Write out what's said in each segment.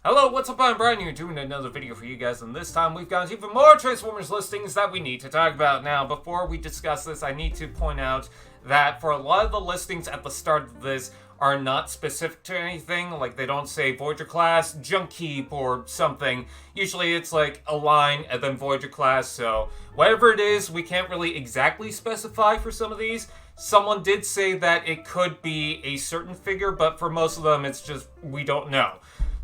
Hello, what's up? I'm Brian here doing another video for you guys, and this time we've got even more Transformers listings that we need to talk about. Now, before we discuss this, I need to point out that for a lot of the listings at the start of this are not specific to anything, like they don't say Voyager Class, Junk Heap, or something. Usually it's like a line and then Voyager Class, so whatever it is, we can't really exactly specify for some of these. Someone did say that it could be a certain figure, but for most of them it's just, we don't know.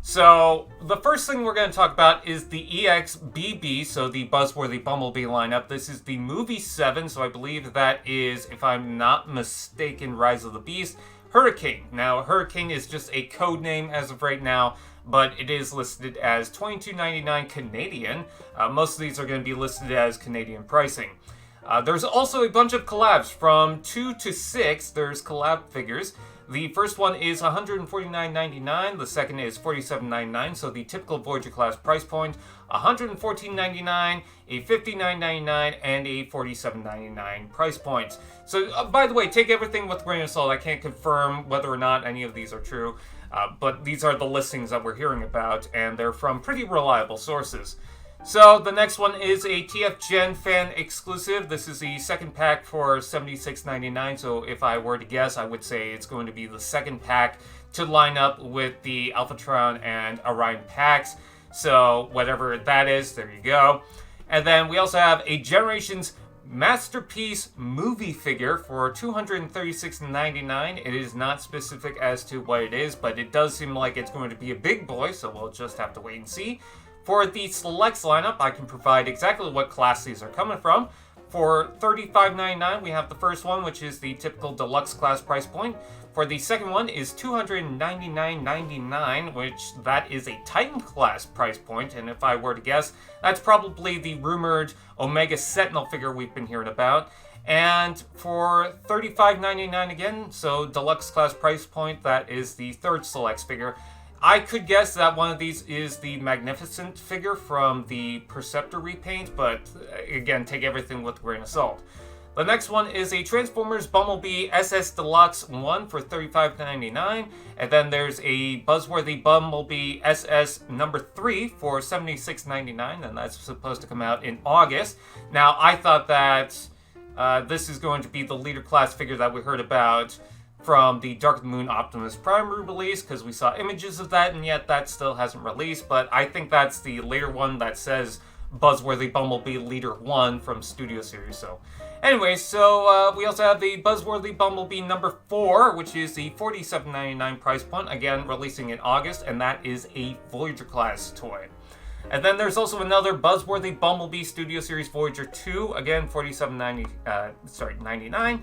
So, the first thing we're going to talk about is the EXBB, so the Buzzworthy Bumblebee lineup. This is the movie 7, so I believe that is, if I'm not mistaken, Rise of the Beast, Hurricane. Now, Hurricane is just a code name as of right now, but it is listed as $22.99 Canadian. Most of these are going to be listed as Canadian pricing. There's also a bunch of collabs. From 2 to 6, there's collab figures. The first one is $149.99, the second is $47.99, so the typical Voyager class price point, $114.99, a $59.99, and a $47.99 price point. So, by the way, take everything with a grain of salt. I can't confirm whether or not any of these are true, but these are the listings that we're hearing about, and they're from pretty reliable sources. So, the next one is a TF Gen fan exclusive. This is the second pack for $76.99, so if I were to guess, I would say it's going to be the second pack to line up with the Alphatron and Orion packs. So, whatever that is, there you go. And then we also have a Generations Masterpiece movie figure for $236.99. It is not specific as to what it is, but it does seem like it's going to be a big boy, so we'll just have to wait and see. For the Selects lineup, I can provide exactly what class these are coming from. For $35.99, we have the first one, which is the typical deluxe class price point. For the second one is $299.99, which that is a Titan class price point, and if I were to guess, that's probably the rumored Omega Sentinel figure we've been hearing about. And for $35.99 again, so deluxe class price point, that is the third Selects figure. I could guess that one of these is the Magnificent figure from the Perceptor repaint, but again, take everything with a grain of salt. The next one is a Transformers Bumblebee SS Deluxe 1 for $35.99, and then there's a Buzzworthy Bumblebee SS number 3 for $76.99, and that's supposed to come out in August. Now, I thought that this is going to be the leader class figure that we heard about from the Dark of the Moon Optimus Prime release, because we saw images of that, and yet that still hasn't released, but I think that's the later one that says Buzzworthy Bumblebee Leader 1 from Studio Series. So, anyway, we also have the Buzzworthy Bumblebee number 4, which is the $47.99 price point, again, releasing in August, and that is a Voyager class toy. And then there's also another Buzzworthy Bumblebee Studio Series Voyager 2, again, $99.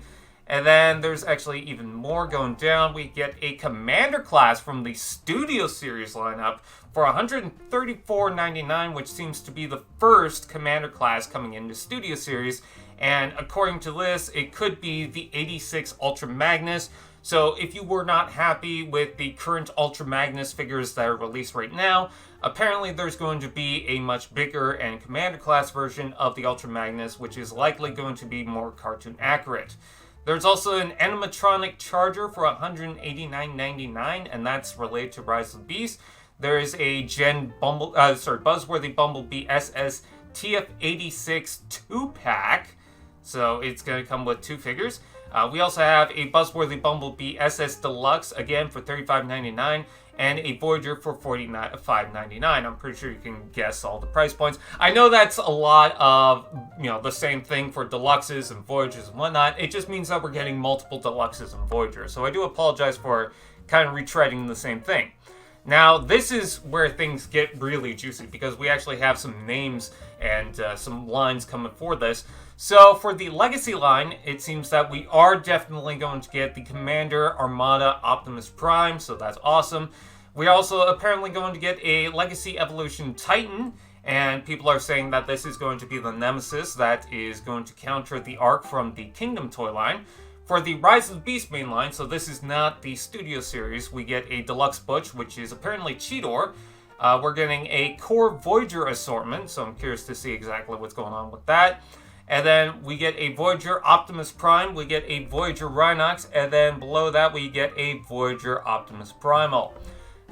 And then there's actually even more going down. We get a Commander class from the Studio Series lineup for $134.99, which seems to be the first Commander class coming into Studio Series. And according to this, it could be the 86 Ultra Magnus. So if you were not happy with the current Ultra Magnus figures that are released right now, apparently there's going to be a much bigger and Commander class version of the Ultra Magnus, which is likely going to be more cartoon accurate. There's also an animatronic Charger for $189.99, and that's related to Rise of the Beast. There is a Buzzworthy Bumblebee SS TF86 2-pack, so it's going to come with 2 figures. We also have a Buzzworthy Bumblebee SS Deluxe, again for $35.99, and a Voyager for $45.99. I'm pretty sure you can guess all the price points. I know that's a lot of, the same thing for Deluxes and Voyagers and whatnot. It just means that we're getting multiple Deluxes and Voyagers. So I do apologize for kind of retreading the same thing. Now, this is where things get really juicy, because we actually have some names and some lines coming for this. So, for the Legacy line, it seems that we are definitely going to get the Commander Armada Optimus Prime, so that's awesome. We're also apparently going to get a Legacy Evolution Titan, and people are saying that this is going to be the Nemesis that is going to counter the Arc from the Kingdom toy line. For the Rise of the Beast main line, so this is not the Studio Series, we get a Deluxe Butch, which is apparently Cheetor. We're getting a Core Voyager assortment, so I'm curious to see exactly what's going on with that. And then we get a Voyager Optimus Prime, we get a Voyager Rhinox, and then below that we get a Voyager Optimus Primal.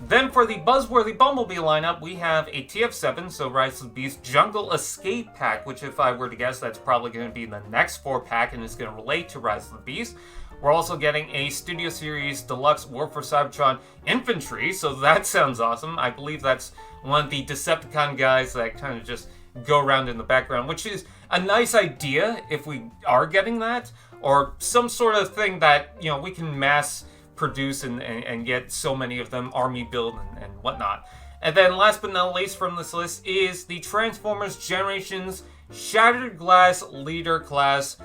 Then for the Buzzworthy Bumblebee lineup, we have a TF7, so Rise of the Beast Jungle Escape Pack, which if I were to guess, that's probably going to be the next 4-pack and is going to relate to Rise of the Beast. We're also getting a Studio Series Deluxe War for Cybertron Infantry, so that sounds awesome. I believe that's one of the Decepticon guys that kind of just go around in the background, which is a nice idea if we are getting that, or some sort of thing that, you know, we can mass produce and get so many of them, army build and whatnot. And then last but not least from this list is the Transformers Generations Shattered Glass Leader Class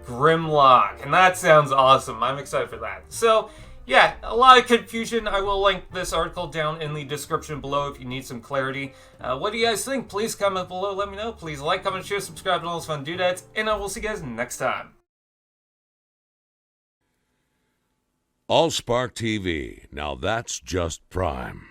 Grimlock, and that sounds awesome. I'm excited for that. So yeah, a lot of confusion. I will link this article down in the description below if you need some clarity. What do you guys think? Please comment below, let me know. Please like, comment, share, subscribe, and all those fun doodads, and I will see you guys next time. AllSpark TV, now that's just prime.